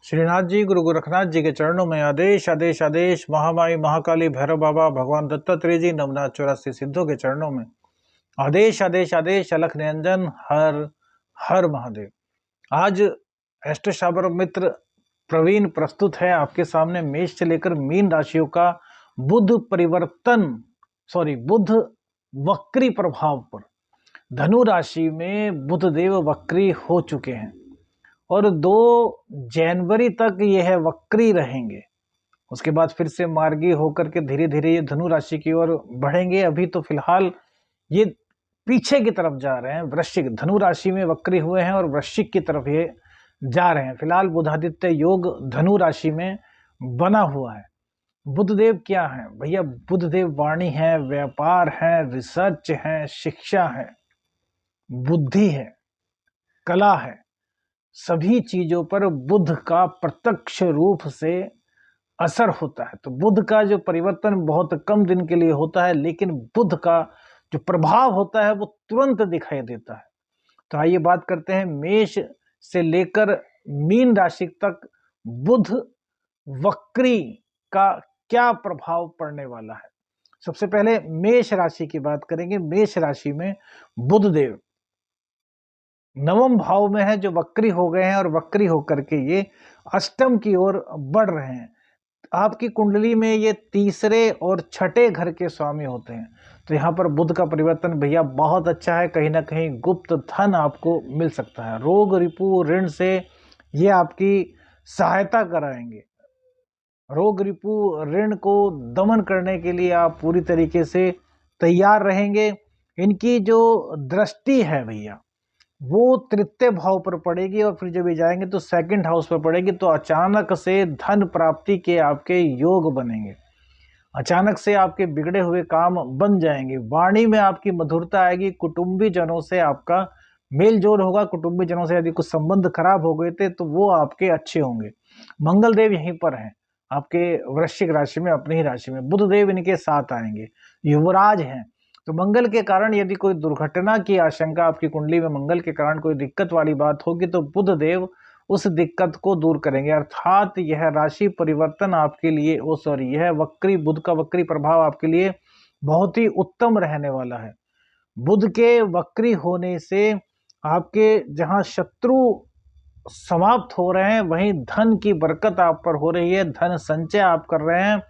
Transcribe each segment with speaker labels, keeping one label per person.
Speaker 1: श्रीनाथ जी गुरु गोरखनाथ जी के चरणों में आदेश आदेश आदेश। महामाई महाकाली भैरव बाबा भगवान दत्तात्रेय जी नवनाथ 84 सिद्धों के चरणों में आदेश आदेश आदेश। अलख निरंजन हर हर महादेव। आज एस्ट्रो शाबर मित्र प्रवीण प्रस्तुत है आपके सामने मेष से लेकर मीन राशियों का बुध वक्री प्रभाव पर। धनु राशि में बुध देव वक्री हो चुके हैं और 2 जनवरी तक यह वक्री रहेंगे। उसके बाद फिर से मार्गी होकर के धीरे धीरे ये धनु राशि की ओर बढ़ेंगे। अभी तो फिलहाल ये पीछे की तरफ जा रहे हैं। वृश्चिक धनु राशि में वक्री हुए हैं और वृश्चिक की तरफ ये जा रहे हैं। फिलहाल बुधादित्य योग धनु राशि में बना हुआ है। बुधदेव क्या है भैया? बुधदेव वाणी है, व्यापार है, रिसर्च है, शिक्षा है, बुद्धि है, कला है। सभी चीजों पर बुध का प्रत्यक्ष रूप से असर होता है। तो बुध का जो परिवर्तन बहुत कम दिन के लिए होता है, लेकिन बुध का जो प्रभाव होता है वो तुरंत दिखाई देता है। तो आइए बात करते हैं मेष से लेकर मीन राशि तक बुध वक्री का क्या प्रभाव पड़ने वाला है। सबसे पहले मेष राशि की बात करेंगे। मेष राशि में बुध देव नवम भाव में है, जो वक्री हो गए हैं और वक्री होकर के ये अष्टम की ओर बढ़ रहे हैं। आपकी कुंडली में ये तीसरे और छठे घर के स्वामी होते हैं। तो यहाँ पर बुध का परिवर्तन भैया बहुत अच्छा है। कहीं ना कहीं गुप्त धन आपको मिल सकता है। रोग रिपु ऋण से ये आपकी सहायता कराएंगे। रोग रिपु ऋण को दमन करने के लिए आप पूरी तरीके से तैयार रहेंगे। इनकी जो दृष्टि है भैया वो तृतीय भाव पर पड़ेगी और फिर जब ये जाएंगे तो सेकंड हाउस पर पड़ेगी। तो अचानक से धन प्राप्ति के आपके योग बनेंगे। अचानक से आपके बिगड़े हुए काम बन जाएंगे। वाणी में आपकी मधुरता आएगी। कुटुंबी जनों से आपका मेल जोल होगा। कुटुंबी जनों से यदि कुछ संबंध खराब हो गए थे तो वो आपके अच्छे होंगे। मंगल देव यहीं पर हैं आपके वृश्चिक राशि में, अपनी ही राशि में। बुध देव इनके साथ आएंगे, युवराज हैं। तो मंगल के कारण यदि कोई दुर्घटना की आशंका आपकी कुंडली में मंगल के कारण कोई दिक्कत वाली बात होगी तो बुध देव उस दिक्कत को दूर करेंगे। अर्थात यह राशि परिवर्तन आपके लिए यह वक्री बुध का वक्री प्रभाव आपके लिए बहुत ही उत्तम रहने वाला है। बुध के वक्री होने से आपके जहां शत्रु समाप्त हो रहे हैं वहीं धन की बरकत आप पर हो रही है। धन संचय आप कर रहे हैं।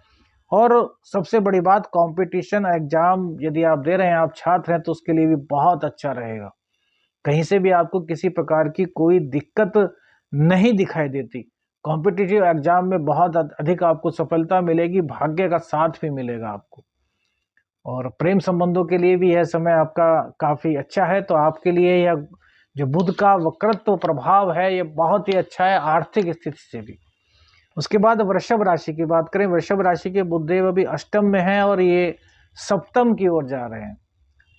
Speaker 1: और सबसे बड़ी बात, कंपटीशन एग्जाम यदि आप दे रहे हैं, आप छात्र हैं, तो उसके लिए भी बहुत अच्छा रहेगा। कहीं से भी आपको किसी प्रकार की कोई दिक्कत नहीं दिखाई देती। कॉम्पिटिटिव एग्जाम में बहुत अधिक आपको सफलता मिलेगी। भाग्य का साथ भी मिलेगा आपको। और प्रेम संबंधों के लिए भी यह समय आपका काफी अच्छा है। तो आपके लिए यह जो बुध का वक्रत्व प्रभाव है ये बहुत ही अच्छा है, आर्थिक स्थिति से भी। उसके बाद वृषभ राशि की बात करें। वृषभ राशि के बुधदेव अभी अष्टम में हैं और ये सप्तम की ओर जा रहे हैं।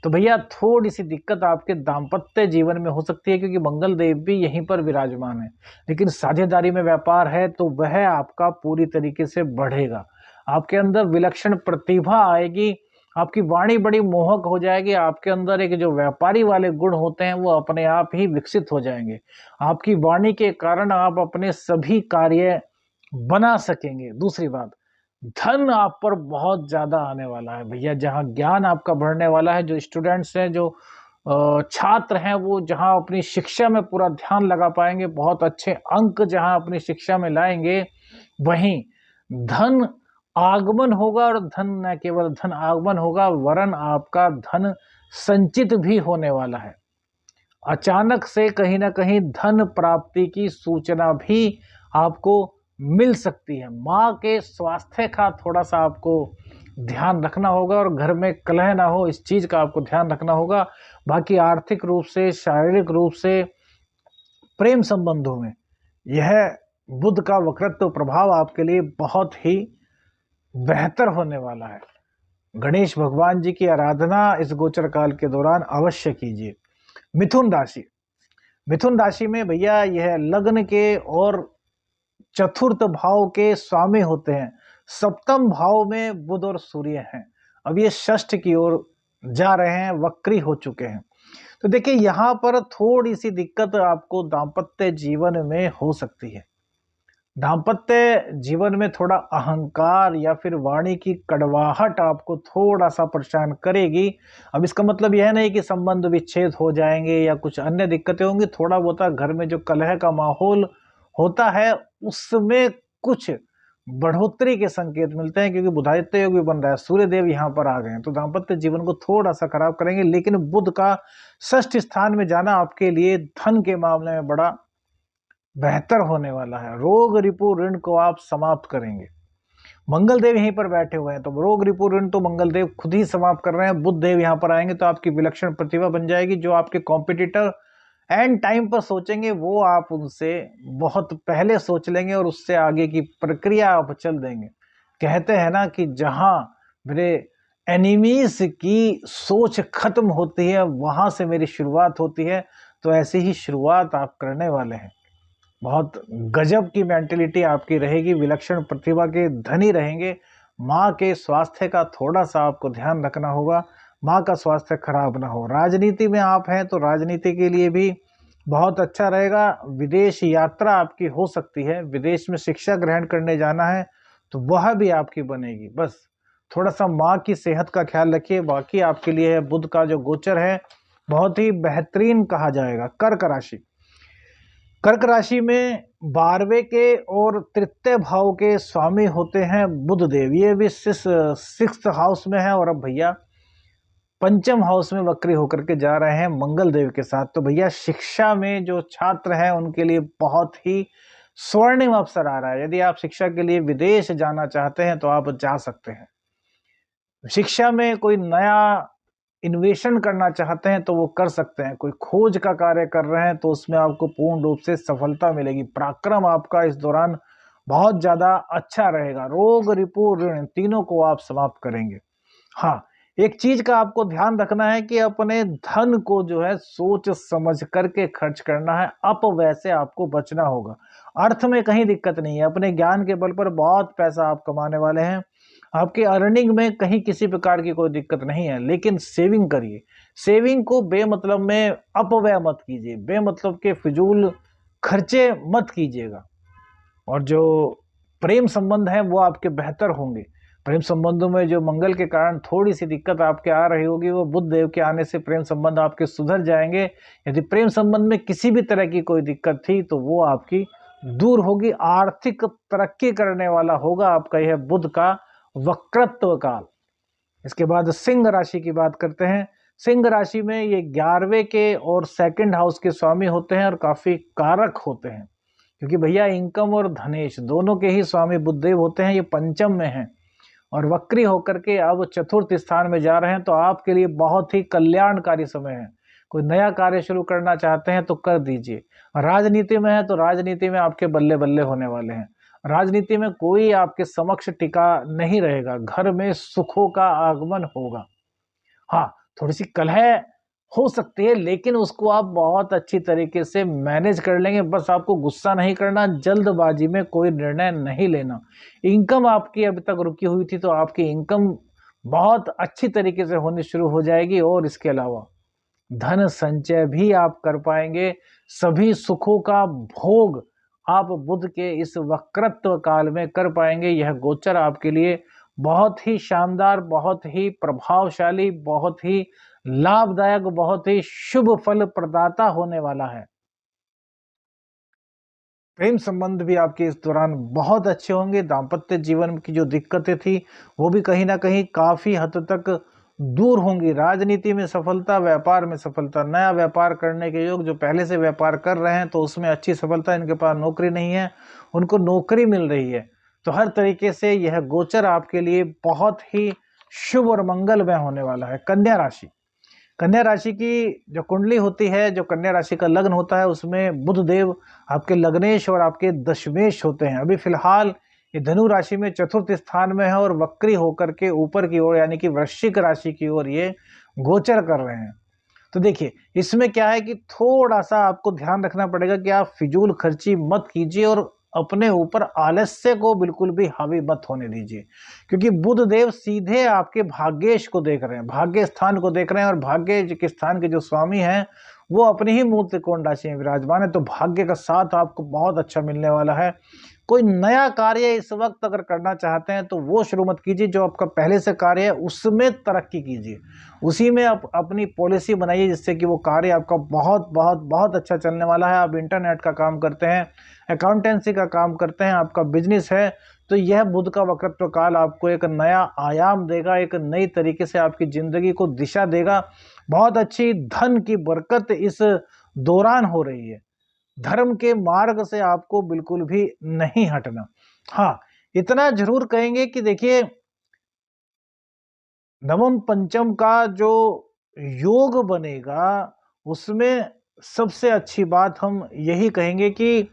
Speaker 1: तो भैया थोड़ी सी दिक्कत आपके दाम्पत्य जीवन में हो सकती है, क्योंकि मंगल देव भी यहीं पर विराजमान है। लेकिन साझेदारी में व्यापार है तो वह आपका पूरी तरीके से बढ़ेगा। आपके अंदर विलक्षण प्रतिभा आएगी। आपकी वाणी बड़ी मोहक हो जाएगी। आपके अंदर एक जो व्यापारी वाले गुण होते हैं वो अपने आप ही विकसित हो जाएंगे। आपकी वाणी के कारण आप अपने सभी कार्य बना सकेंगे। दूसरी बात, धन आप पर बहुत ज्यादा आने वाला है भैया। जहां ज्ञान आपका बढ़ने वाला है, जो स्टूडेंट्स हैं, जो छात्र हैं, वो जहां अपनी शिक्षा में पूरा ध्यान लगा पाएंगे, बहुत अच्छे अंक जहां अपनी शिक्षा में लाएंगे, वहीं धन आगमन होगा। और धन न केवल धन आगमन होगा, वरन आपका धन संचित भी होने वाला है। अचानक से कहीं ना कहीं धन प्राप्ति की सूचना भी आपको मिल सकती है। माँ के स्वास्थ्य का थोड़ा सा आपको ध्यान रखना होगा और घर में कलह ना हो, इस चीज का आपको ध्यान रखना होगा। बाकी आर्थिक रूप से, शारीरिक रूप से, प्रेम संबंधों में यह बुध का वक्रत्व प्रभाव आपके लिए बहुत ही बेहतर होने वाला है। गणेश भगवान जी की आराधना इस गोचर काल के दौरान अवश्य कीजिए। मिथुन राशि। मिथुन राशि में भैया यह लग्न के और चतुर्थ भाव के स्वामी होते हैं। सप्तम भाव में बुध और सूर्य हैं। अब ये षष्ठ की ओर जा रहे हैं, वक्री हो चुके हैं। तो देखिए यहाँ पर थोड़ी सी दिक्कत आपको दाम्पत्य जीवन में हो सकती है। दाम्पत्य जीवन में थोड़ा अहंकार या फिर वाणी की कड़वाहट आपको थोड़ा सा परेशान करेगी। अब इसका मतलब यह नहीं कि संबंध विच्छेद हो जाएंगे या कुछ अन्य दिक्कतें होंगी। थोड़ा बहुत घर में जो कलह का माहौल होता है उसमें कुछ बढ़ोतरी के संकेत मिलते हैं, क्योंकि बुधादित्य योग भी बन रहा है, सूर्य देव यहाँ पर आ गए हैं, तो दाम्पत्य जीवन को थोड़ा सा खराब करेंगे। लेकिन बुध का षष्ठ स्थान में जाना आपके लिए धन के मामले में बड़ा बेहतर होने वाला है। रोग रिपु ऋण को आप समाप्त करेंगे। मंगल देव यहीं पर बैठे हुए हैं, तो रोग रिपु ऋण तो मंगल देव खुद ही समाप्त कर रहे हैं। बुध देव यहाँ पर आएंगे तो आपकी विलक्षण प्रतिभा बन जाएगी। जो आपके कॉम्पिटिटर एंड टाइम पर सोचेंगे वो आप उनसे बहुत पहले सोच लेंगे और उससे आगे की प्रक्रिया आप चल देंगे। कहते हैं ना कि जहां मेरे एनिमीज की सोच खत्म होती है वहां से मेरी शुरुआत होती है। तो ऐसी ही शुरुआत आप करने वाले हैं। बहुत गजब की मेंटेलिटी आपकी रहेगी, विलक्षण प्रतिभा के धनी रहेंगे। माँ के स्वास्थ्य का थोड़ा सा आपको ध्यान रखना होगा, माँ का स्वास्थ्य खराब ना हो। राजनीति में आप हैं तो राजनीति के लिए भी बहुत अच्छा रहेगा। विदेश यात्रा आपकी हो सकती है, विदेश में शिक्षा ग्रहण करने जाना है तो वह भी आपकी बनेगी। बस थोड़ा सा माँ की सेहत का ख्याल रखिए। बाकी आपके लिए बुध का जो गोचर है बहुत ही बेहतरीन कहा जाएगा। कर्क राशि, कर्क राशि में 12वें के और तृतीय भाव के स्वामी होते हैं बुध देव। ये भी सिक्स्थ हाउस में है और अब भैया पंचम हाउस में वक्री होकर के जा रहे हैं मंगल देव के साथ। तो भैया शिक्षा में जो छात्र हैं उनके लिए बहुत ही स्वर्णिम अवसर आ रहा है। यदि आप शिक्षा के लिए विदेश जाना चाहते हैं तो आप जा सकते हैं। शिक्षा में कोई नया इन्वेशन करना चाहते हैं तो वो कर सकते हैं। कोई खोज का कार्य कर रहे हैं तो उसमें आपको पूर्ण रूप से सफलता मिलेगी। पराक्रम आपका इस दौरान बहुत ज्यादा अच्छा रहेगा। रोग रिपु ऋण तीनों को आप समाप्त करेंगे। हाँ, एक चीज का आपको ध्यान रखना है कि अपने धन को जो है सोच समझ करके खर्च करना है। अपव्यय से आपको बचना होगा। अर्थ में कहीं दिक्कत नहीं है, अपने ज्ञान के बल पर बहुत पैसा आप कमाने वाले हैं। आपके अर्निंग में कहीं किसी प्रकार की कोई दिक्कत नहीं है, लेकिन सेविंग करिए। सेविंग को बेमतलब में अपव्यय मत कीजिए, बेमतलब के फिजूल खर्चे मत कीजिएगा। और जो प्रेम संबंध है वो आपके बेहतर होंगे। प्रेम संबंधों में जो मंगल के कारण थोड़ी सी दिक्कत आपके आ रही होगी, वो बुध देव के आने से प्रेम संबंध आपके सुधर जाएंगे। यदि प्रेम संबंध में किसी भी तरह की कोई दिक्कत थी तो वो आपकी दूर होगी। आर्थिक तरक्की करने वाला होगा आपका यह बुध का वक्रत्व काल। इसके बाद सिंह राशि की बात करते हैं। सिंह राशि में ये 11वें के और सेकंड हाउस के स्वामी होते हैं और काफी कारक होते हैं, क्योंकि भैया इनकम और धनेश दोनों के ही स्वामी बुधदेव होते हैं। ये पंचम में हैं और वक्री होकर के अब चतुर्थ स्थान में जा रहे हैं। तो आपके लिए बहुत ही कल्याणकारी समय है। कोई नया कार्य शुरू करना चाहते हैं तो कर दीजिए। राजनीति में है तो राजनीति में आपके बल्ले बल्ले होने वाले हैं। राजनीति में कोई आपके समक्ष टिका नहीं रहेगा। घर में सुखों का आगमन होगा। हाँ, थोड़ी सी कलह हो सकती है लेकिन उसको आप बहुत अच्छी तरीके से मैनेज कर लेंगे। बस आपको गुस्सा नहीं करना, जल्दबाजी में कोई निर्णय नहीं लेना। इनकम आपकी अभी तक रुकी हुई थी तो आपकी इनकम बहुत अच्छी तरीके से होनी शुरू हो जाएगी। और इसके अलावा धन संचय भी आप कर पाएंगे। सभी सुखों का भोग आप बुध के इस वक्रत्व काल में कर पाएंगे। यह गोचर आपके लिए बहुत ही शानदार, बहुत ही प्रभावशाली, बहुत ही लाभदायक, बहुत ही शुभ फल प्रदाता होने वाला है। प्रेम संबंध भी आपके इस दौरान बहुत अच्छे होंगे। दाम्पत्य जीवन की जो दिक्कतें थी वो भी कहीं ना कहीं काफी हद तक दूर होंगी। राजनीति में सफलता, व्यापार में सफलता, नया व्यापार करने के योग, जो पहले से व्यापार कर रहे हैं तो उसमें अच्छी सफलता। इनके पास नौकरी नहीं है, उनको नौकरी मिल रही है। तो हर तरीके से यह गोचर आपके लिए बहुत ही शुभ और मंगलमय होने वाला है। कन्या राशि, कन्या राशि की जो कुंडली होती है, जो कन्या राशि का लग्न होता है, उसमें बुध देव आपके लग्नेश और आपके दशमेश होते हैं। अभी फिलहाल ये धनु राशि में चतुर्थ स्थान में है और वक्री होकर के ऊपर की ओर यानी कि वृश्चिक राशि की ओर ये गोचर कर रहे हैं। तो देखिए इसमें क्या है कि थोड़ा सा आपको ध्यान रखना पड़ेगा कि आप फिजूल खर्ची मत कीजिए और अपने ऊपर आलस्य को बिल्कुल भी हावी मत होने दीजिए, क्योंकि बुध देव सीधे आपके भाग्येश को देख रहे हैं, भाग्य स्थान को देख रहे हैं। और भाग्य के स्थान के जो स्वामी हैं वो अपनी ही मूल त्रिकोण राशि में विराजमान है। तो भाग्य का साथ आपको बहुत अच्छा मिलने वाला है। कोई नया कार्य इस वक्त अगर करना चाहते हैं तो वो शुरू मत कीजिए, जो आपका पहले से कार्य है उसमें तरक्की कीजिए, उसी में आप अपनी पॉलिसी बनाइए, जिससे कि वो कार्य आपका बहुत बहुत बहुत अच्छा चलने वाला है। आप इंटरनेट का काम करते हैं, अकाउंटेंसी का काम करते हैं, आपका बिजनेस है, तो यह बुध का वक्रत्व काल आपको एक नया आयाम देगा, एक नई तरीके से आपकी जिंदगी को दिशा देगा। बहुत अच्छी धन की बरकत इस दौरान हो रही है। धर्म के मार्ग से आपको बिल्कुल भी नहीं हटना। हाँ, इतना जरूर कहेंगे कि देखिए, नवम पंचम का जो योग बनेगा उसमें सबसे अच्छी बात हम यही कहेंगे कि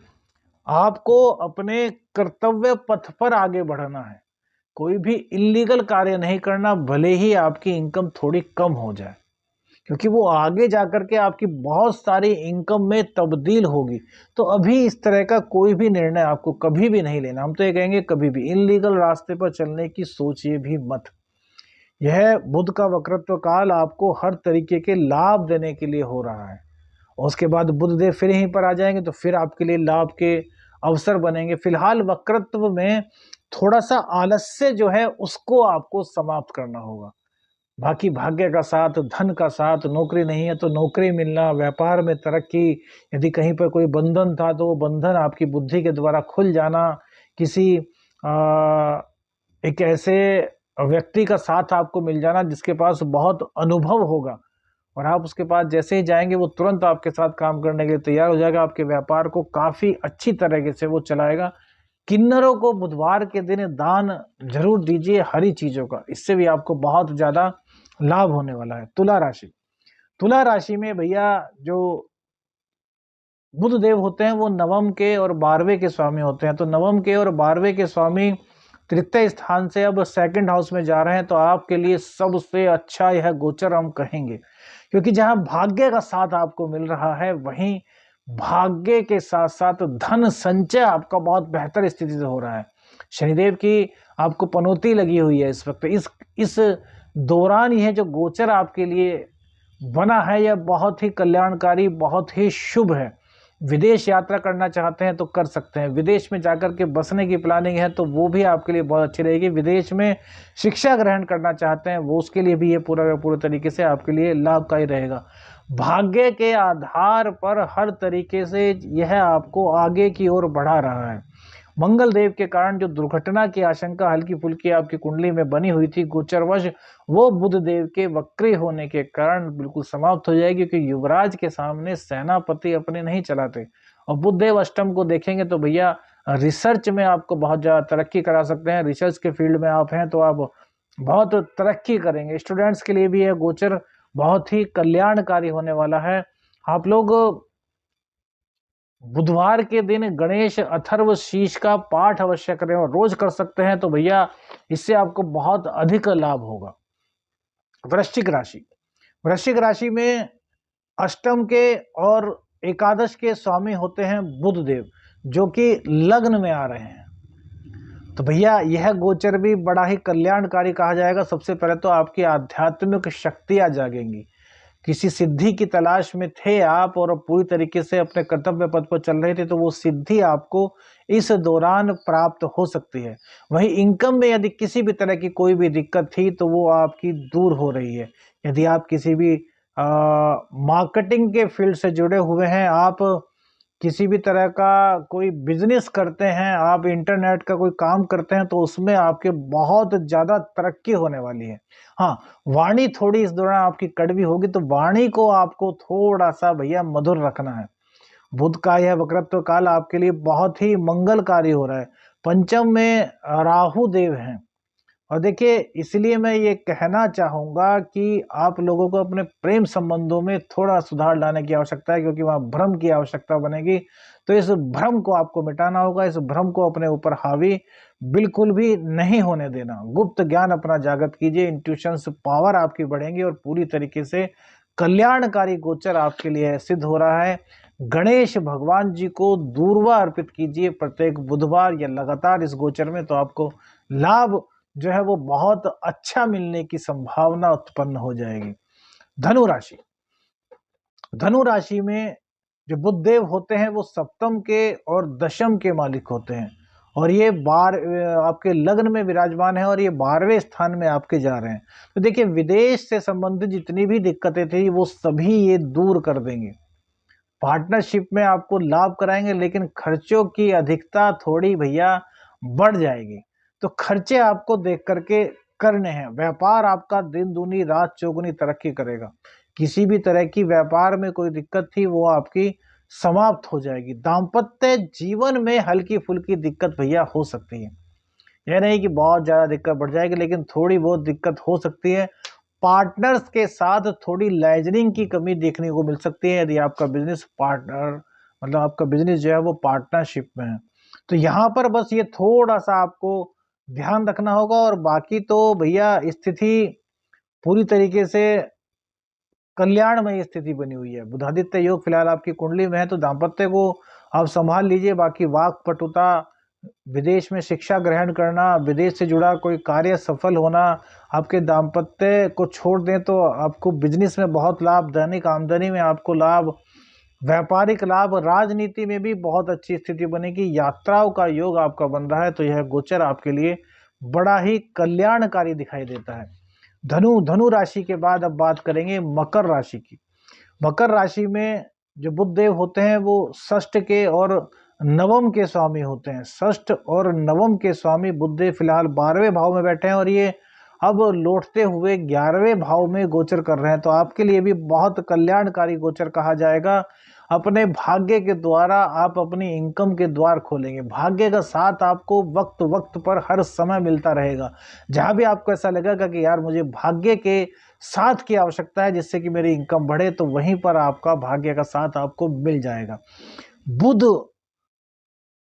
Speaker 1: आपको अपने कर्तव्य पथ पर आगे बढ़ना है। कोई भी इल्लीगल कार्य नहीं करना, भले ही आपकी इनकम थोड़ी कम हो जाए, क्योंकि वो आगे जाकर के आपकी बहुत सारी इनकम में तब्दील होगी। तो अभी इस तरह का कोई भी निर्णय आपको कभी भी नहीं लेना। हम तो ये कहेंगे कभी भी इल्लीगल रास्ते पर चलने की सोचिए भी मत। यह बुध का वक्रत्व काल आपको हर तरीके के लाभ देने के लिए हो रहा है, और उसके बाद बुध देव फिर यहीं पर आ जाएंगे तो फिर आपके लिए लाभ के अवसर बनेंगे। फिलहाल वक्रत्व में थोड़ा सा आलस्य जो है उसको आपको समाप्त करना होगा। बाकी भाग्य का साथ, धन का साथ, नौकरी नहीं है तो नौकरी मिलना, व्यापार में तरक्की, यदि कहीं पर कोई बंधन था तो वो बंधन आपकी बुद्धि के द्वारा खुल जाना, किसी एक ऐसे व्यक्ति का साथ आपको मिल जाना जिसके पास बहुत अनुभव होगा, और आप उसके पास जैसे ही जाएंगे वो तुरंत आपके साथ काम करने के लिए तैयार हो जाएगा। आपके व्यापार को काफी अच्छी तरीके से वो चलाएगा। किन्नरों को बुधवार के दिन दान जरूर दीजिए हरी चीजों का, इससे भी आपको बहुत ज्यादा लाभ होने वाला है। तुला राशि, तुला राशि में भैया जो बुध देव होते हैं वो नवम के और 12वें के स्वामी होते हैं। तो नवम के और 12वें के स्वामी तृतीय स्थान से अब सेकंड हाउस में जा रहे हैं, तो आपके लिए सबसे अच्छा यह गोचर हम कहेंगे, क्योंकि जहां भाग्य का साथ आपको मिल रहा है वहीं भाग्य के साथ साथ धन संचय आपका बहुत बेहतर स्थिति से हो रहा है। शनिदेव की आपको पनौती लगी हुई है इस वक्त। इस दौरान यह जो गोचर आपके लिए बना है यह बहुत ही कल्याणकारी, बहुत ही शुभ है। विदेश यात्रा करना चाहते हैं तो कर सकते हैं, विदेश में जाकर के बसने की प्लानिंग है तो वो भी आपके लिए बहुत अच्छी रहेगी। विदेश में शिक्षा ग्रहण करना चाहते हैं वो उसके लिए भी ये पूरा तरीके से आपके लिए लाभकारी रहेगा। भाग्य के आधार पर हर तरीके से यह आपको आगे की ओर बढ़ा रहा है। मंगल देव के कारण जो दुर्घटना की आशंका हल्की फुल्की आपकी कुंडली में बनी हुई थी गोचरवश, वो बुध देव के वक्री होने के कारण बिल्कुल समाप्त हो जाएगी, क्योंकि युवराज के सामने सेनापति अपने नहीं चलाते। और बुध देव अष्टम को देखेंगे तो भैया रिसर्च में आपको बहुत ज्यादा तरक्की करा सकते हैं। रिसर्च के फील्ड में आप हैं तो आप बहुत तरक्की करेंगे। स्टूडेंट्स के लिए भी यह गोचर बहुत ही कल्याणकारी होने वाला है। आप लोग बुधवार के दिन गणेश अथर्व शीष का पाठ अवश्य करें, और रोज कर सकते हैं तो भैया इससे आपको बहुत अधिक लाभ होगा। वृश्चिक राशि, वृश्चिक राशि में अष्टम के और एकादश के स्वामी होते हैं बुध देव, जो कि लग्न में आ रहे हैं। तो भैया यह गोचर भी बड़ा ही कल्याणकारी कहा जाएगा। सबसे पहले तो आपकी आध्यात्मिक शक्तियां जागेंगी। किसी सिद्धि की तलाश में थे आप और पूरी तरीके से अपने कर्तव्य पथ पर चल रहे थे, तो वो सिद्धि आपको इस दौरान प्राप्त हो सकती है। वहीं इनकम में यदि किसी भी तरह की कोई भी दिक्कत थी तो वो आपकी दूर हो रही है। यदि आप किसी भी मार्केटिंग के फील्ड से जुड़े हुए हैं, आप किसी भी तरह का कोई बिजनेस करते हैं, आप इंटरनेट का कोई काम करते हैं, तो उसमें आपके बहुत ज़्यादा तरक्की होने वाली है। हाँ, वाणी थोड़ी इस दौरान आपकी कड़वी होगी, तो वाणी को आपको थोड़ा सा भैया मधुर रखना है। बुध का यह वक्रत्व काल आपके लिए बहुत ही मंगलकारी हो रहा है। पंचम में राहु देव हैं, और देखिए इसलिए मैं ये कहना चाहूंगा कि आप लोगों को अपने प्रेम संबंधों में थोड़ा सुधार लाने की आवश्यकता है, क्योंकि वहां भ्रम की आवश्यकता बनेगी। तो इस भ्रम को आपको मिटाना होगा, इस भ्रम को अपने ऊपर हावी बिल्कुल भी नहीं होने देना। गुप्त ज्ञान अपना जागृत कीजिए, इंट्यूशंस पावर आपकी बढ़ेंगी और पूरी तरीके से कल्याणकारी गोचर आपके लिए सिद्ध हो रहा है। गणेश भगवान जी को दूर्वा अर्पित कीजिए प्रत्येक बुधवार या लगातार इस गोचर में, तो आपको लाभ जो है वो बहुत अच्छा मिलने की संभावना उत्पन्न हो जाएगी। धनु राशि, धनु राशि में जो बुध देव होते हैं वो सप्तम के और दशम के मालिक होते हैं, और ये आपके लग्न में विराजमान है और ये 12वें स्थान में आपके जा रहे हैं। तो देखिए, विदेश से संबंधित जितनी भी दिक्कतें थी वो सभी ये दूर कर देंगे। पार्टनरशिप में आपको लाभ कराएंगे, लेकिन खर्चों की अधिकता थोड़ी भैया बढ़ जाएगी। तो खर्चे आपको देख करके करने हैं। व्यापार आपका दिन दूनी रात चौगुनी तरक्की करेगा। किसी भी तरह की व्यापार में कोई दिक्कत थी वो आपकी समाप्त हो जाएगी। दाम्पत्य जीवन में हल्की फुल्की दिक्कत भैया हो सकती है, यह नहीं कि बहुत ज्यादा दिक्कत बढ़ जाएगी, लेकिन थोड़ी बहुत दिक्कत हो सकती है। पार्टनर्स के साथ थोड़ी लाइजनिंग की कमी देखने को मिल सकती है, यदि आपका बिजनेस पार्टनर मतलब आपका बिजनेस जो है वो पार्टनरशिप में है। तो यहाँ पर बस ये थोड़ा सा आपको ध्यान रखना होगा, और बाकी तो भैया स्थिति पूरी तरीके से कल्याणमय स्थिति बनी हुई है। बुधादित्य योग फिलहाल आपकी कुंडली में है, तो दाम्पत्य को आप संभाल लीजिए। बाकी वाक पटुता, विदेश में शिक्षा ग्रहण करना, विदेश से जुड़ा कोई कार्य सफल होना, आपके दाम्पत्य को छोड़ दें तो आपको बिजनेस में बहुत लाभ, दैनिक आमदनी में आपको लाभ, व्यापारिक लाभ, राजनीति में भी बहुत अच्छी स्थिति बनेगी। यात्राओं का योग आपका बन रहा है, तो यह गोचर आपके लिए बड़ा ही कल्याणकारी दिखाई देता है। धनु राशि के बाद अब बात करेंगे मकर राशि की। मकर राशि में जो बुध देव होते हैं वो षष्ठ के और नवम के स्वामी होते हैं। षष्ठ और नवम के स्वामी बुध देव फिलहाल 12वें भाव में बैठे हैं, और ये अब लौटते हुए 11वें भाव में गोचर कर रहे हैं। तो आपके लिए भी बहुत कल्याणकारी गोचर कहा जाएगा। अपने भाग्य के द्वारा आप अपनी इनकम के द्वार खोलेंगे। भाग्य का साथ आपको वक्त वक्त पर हर समय मिलता रहेगा। जहां भी आपको ऐसा लगेगा कि यार मुझे भाग्य के साथ की आवश्यकता है जिससे कि मेरी इनकम बढ़े, तो वहीं पर आपका भाग्य का साथ आपको मिल जाएगा। बुध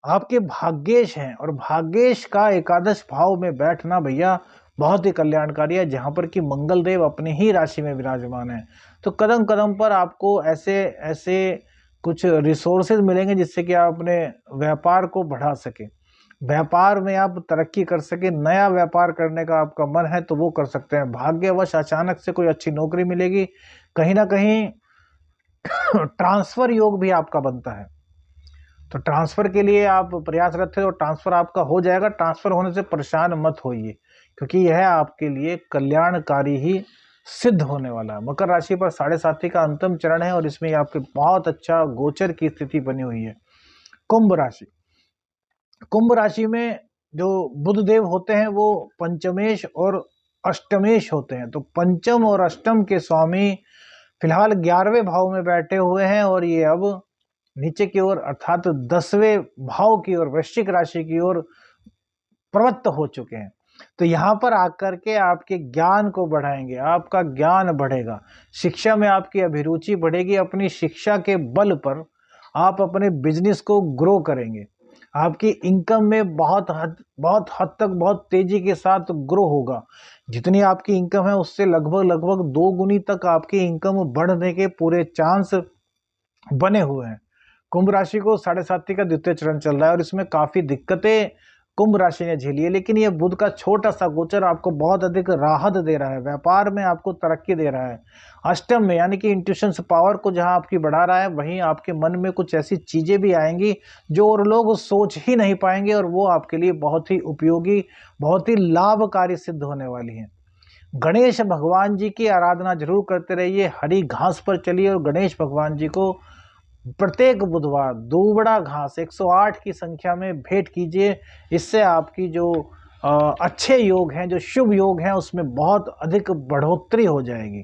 Speaker 1: आपके भाग्येश हैं, और भाग्येश का एकादश भाव में बैठना भैया बहुत ही कल्याणकारी है, जहां पर कि मंगल देव अपनी ही राशि में विराजमान है। तो कदम कदम पर आपको ऐसे ऐसे कुछ रिसोर्सेज मिलेंगे जिससे कि आप अपने व्यापार को बढ़ा सके, व्यापार में आप तरक्की कर सके। नया व्यापार करने का आपका मन है तो वो कर सकते हैं। भाग्यवश अचानक से कोई अच्छी नौकरी मिलेगी, कहीं ना कहीं ट्रांसफर योग भी आपका बनता है, तो ट्रांसफर के लिए आप प्रयासरत थे तो ट्रांसफर आपका हो जाएगा। ट्रांसफर होने से परेशान मत होइए, क्योंकि यह आपके लिए कल्याणकारी ही सिद्ध होने वाला है। मकर राशि पर 7.5 का अंतिम चरण है, और इसमें आपके बहुत अच्छा गोचर की स्थिति बनी हुई है। कुंभ राशि, कुंभ राशि में जो बुध देव होते हैं वो पंचमेश और अष्टमेश होते हैं। तो पंचम और अष्टम के स्वामी फिलहाल 11वें भाव में बैठे हुए हैं, और ये अब नीचे की ओर अर्थात 10वें भाव की ओर, वृश्चिक राशि की ओर प्रवृत्त हो चुके हैं। तो यहाँ पर आकर के आपके ज्ञान को बढ़ाएंगे, आपका ज्ञान बढ़ेगा, शिक्षा में आपकी अभिरुचि बढ़ेगी। अपनी शिक्षा के बल पर आप अपने बिजनेस को ग्रो करेंगे। आपकी इनकम में बहुत हद तक बहुत तेजी के साथ ग्रो होगा। जितनी आपकी इनकम है उससे लगभग 2 गुनी तक आपकी इनकम बढ़ने के पूरे चांस बने हुए हैं। कुंभ राशि को 7.5 का द्वितीय चरण चल रहा है, और इसमें काफी दिक्कतें कुंभ राशि ने झेली है, लेकिन ये बुध का छोटा सा गोचर आपको बहुत अधिक राहत दे रहा है। व्यापार में आपको तरक्की दे रहा है। अष्टम में यानी कि इंट्यूशन पावर को जहां आपकी बढ़ा रहा है, वहीं आपके मन में कुछ ऐसी चीजें भी आएंगी जो और लोग सोच ही नहीं पाएंगे, और वो आपके लिए बहुत ही उपयोगी, बहुत ही लाभकारी सिद्ध होने वाली है। गणेश भगवान जी की आराधना जरूर करते रहिए। हरी घास पर चलिए और गणेश भगवान जी को प्रत्येक बुधवार दूबड़ा घास 108 की संख्या में भेंट कीजिए। इससे आपकी जो अच्छे योग हैं, जो शुभ योग हैं, उसमें बहुत अधिक बढ़ोतरी हो जाएगी।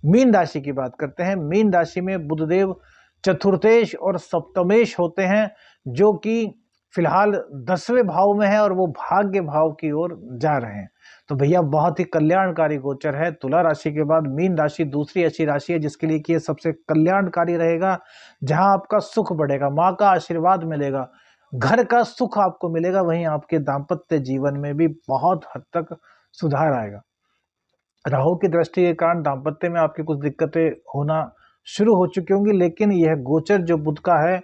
Speaker 1: मीन राशि की बात करते हैं। मीन राशि में बुधदेव चतुर्थेश और सप्तमेश होते हैं, जो कि फिलहाल 10वें भाव में है, और वो भाग्य भाव की ओर जा रहे हैं। तो भैया बहुत ही कल्याणकारी गोचर है। तुला राशि के बाद मीन राशि दूसरी अच्छी राशि है, जिसके लिए कि ये सबसे कल्याणकारी रहेगा। जहां आपका सुख बढ़ेगा, माँ का आशीर्वाद मिलेगा, घर का सुख आपको मिलेगा, वहीं आपके दाम्पत्य जीवन में भी बहुत हद तक सुधार आएगा। राहु की दृष्टि के कारण दाम्पत्य में आपकी कुछ दिक्कतें होना शुरू हो चुकी होंगी, लेकिन यह गोचर जो बुध का है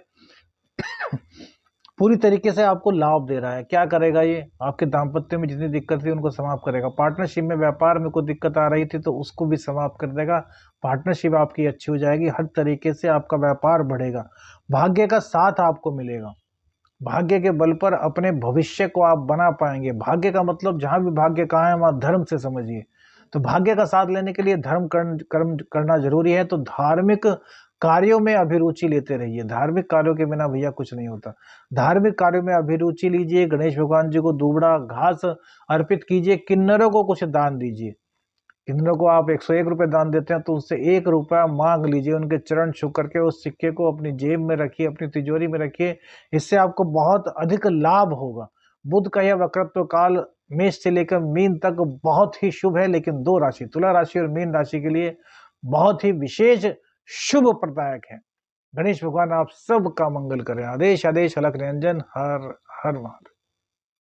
Speaker 1: पूरी तरीके से आपको लाभ दे रहा है। क्या करेगा ये? आपके दाम्पत्य में जितनी दिक्कत थी उनको समाप्त करेगा। पार्टनरशिप में, व्यापार में कोई दिक्कत आ रही थी तो उसको भी समाप्त कर देगा। पार्टनरशिप आपकी अच्छी हो जाएगी, हर तरीके से आपका व्यापार बढ़ेगा। भाग्य का साथ आपको मिलेगा। भाग्य के बल पर अपने भविष्य को आप बना पाएंगे। भाग्य का मतलब जहां भी भाग्य कहाँ है वहां धर्म से समझिए। तो भाग्य का साथ लेने के लिए धर्म कर्म करना जरूरी है। तो धार्मिक कार्यों में अभिरुचि लेते रहिए। धार्मिक कार्यों के बिना भैया कुछ नहीं होता। धार्मिक कार्यों में अभिरुचि लीजिए। गणेश भगवान जी को दूबड़ा घास अर्पित कीजिए। किन्नरों को कुछ दान दीजिए। किन्नरों को आप 101 रुपए दान देते हैं तो उससे 1 रुपया मांग लीजिए, उनके चरण छू करके उस सिक्के को अपनी जेब में रखिए, अपनी तिजोरी में रखिए। इससे आपको बहुत अधिक लाभ होगा। बुध का यह वक्रत्व काल मेष से लेकर मीन तक बहुत ही शुभ है, लेकिन दो राशि तुला राशि और मीन राशि के लिए बहुत ही विशेष शुभ प्रदायक है। गणेश भगवान आप सबका मंगल करें। आदेश आदेश अलख निरंजन। हर हर महादेव।